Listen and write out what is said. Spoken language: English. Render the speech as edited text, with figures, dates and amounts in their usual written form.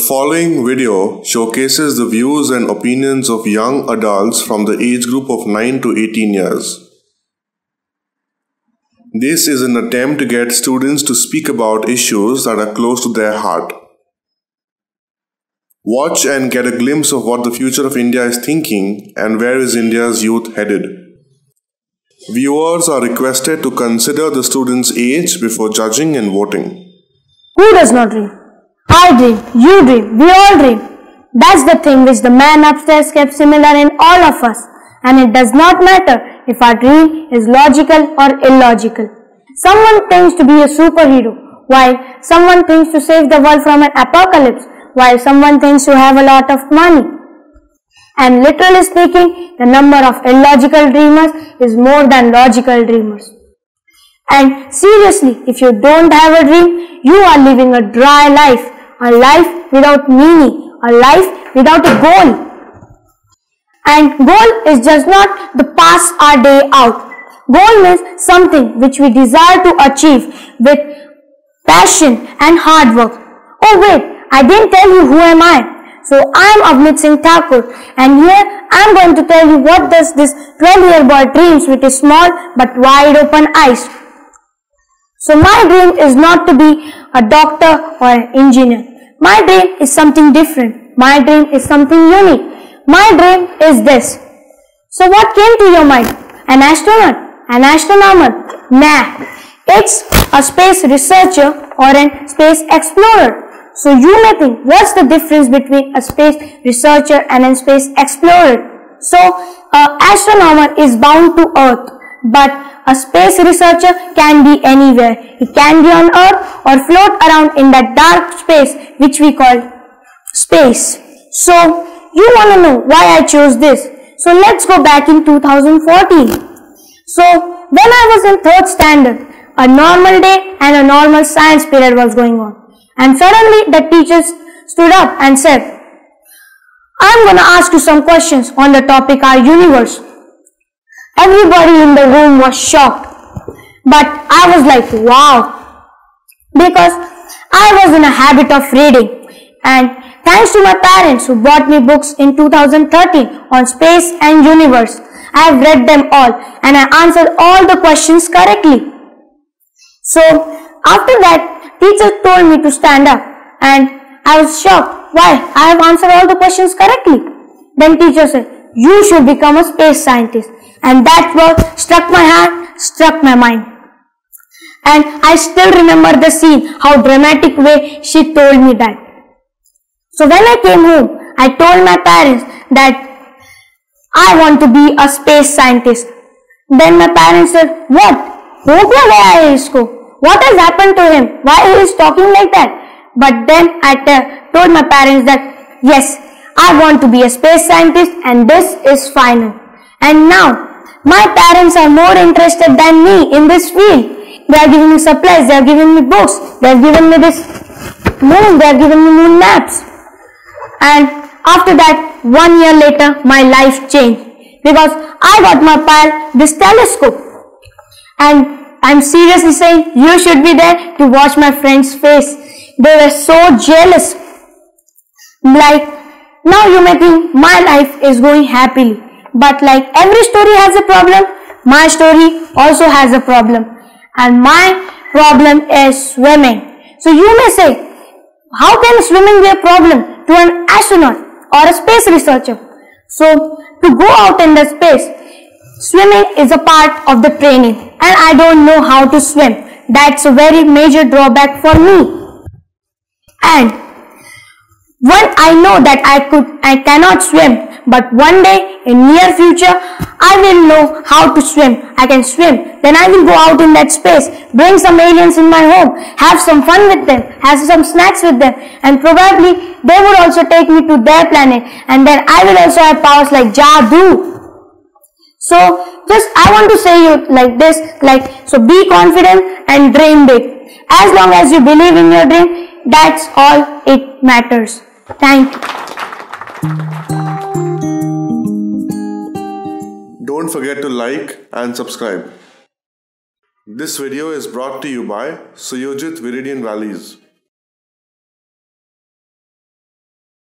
The following video showcases the views and opinions of young adults from the age group of 9 to 18 years. This is an attempt to get students to speak about issues that are close to their heart. Watch and get a glimpse of what the future of India is thinking and where is India's youth headed. Viewers are requested to consider the student's age before judging and voting. Who does not dream? I dream, you dream, we all dream. That's the thing which the man upstairs kept similar in all of us. And it does not matter if our dream is logical or illogical. Someone thinks to be a superhero, while someone thinks to save the world from an apocalypse, while someone thinks to have a lot of money. And literally speaking, the number of illogical dreamers is more than logical dreamers. And seriously, if you don't have a dream, you are living a dry life, a life without meaning, a life without a goal. And goal is just not the pass our day out. Goal means something which we desire to achieve with passion and hard work. Oh wait, I didn't tell you who am I. So I am Avaneetsinh Thakur, and here I am going to tell you what does this 12-year boy dreams with his small but wide open eyes. So my dream is not to be a doctor or an engineer. My dream is something different. My dream is something unique. My dream is this. So what came to your mind? An astronaut? An astronomer? Nah. It's a space researcher or a space explorer. So you may think, what's the difference between a space researcher and a space explorer? So an astronomer is bound to Earth, but a space researcher can be anywhere. He can be on Earth or float around in that dark space which we call space. So you want to know why I chose this. So let's go back in 2014. So when I was in 3rd standard, a normal day and a normal science period was going on. And suddenly the teacher stood up and said, I'm going to ask you some questions on the topic our universe. Everybody in the room was shocked. But I was like, wow. Because I was in a habit of reading. And thanks to my parents who bought me books in 2013 on space and universe, I have read them all and I answered all the questions correctly. So after that, teacher told me to stand up and I was shocked. Why? I have answered all the questions correctly. Then teacher said, you should become a space scientist. And that word struck my heart, struck my mind. And I still remember the scene, how dramatic way she told me that. So when I came home, I told my parents that I want to be a space scientist. Then my parents said, what? Ho kya gaya hai isko? What has happened to him? Why he is talking like that? But then I told my parents that yes, I want to be a space scientist and this is final. And now, my parents are more interested than me in this field. They are giving me supplies, they are giving me books, they have given me this moon, they have given me moon maps. And after that, 1 year later, my life changed. Because I got my pal this telescope. And I'm seriously saying, you should be there to watch my friend's face. They were so jealous. Like, now you may think my life is going happily. But like every story has a problem, my story also has a problem. And my problem is swimming. So you may say, how can swimming be a problem to an astronaut or a space researcher? So to go out in the space, swimming is a part of the training. And I don't know how to swim. That's a very major drawback for me. And when I know that I cannot swim, but one day in near future, I will know how to swim. I can swim. Then I will go out in that space, bring some aliens in my home, have some fun with them, have some snacks with them, and probably they would also take me to their planet. And then I will also have powers like Jadoo. So just I want to say you like this, so be confident and dream big. As long as you believe in your dream, that's all it matters. Thank you. Don't forget to like and subscribe. This video is brought to you by Suyojit Viridian Valleys.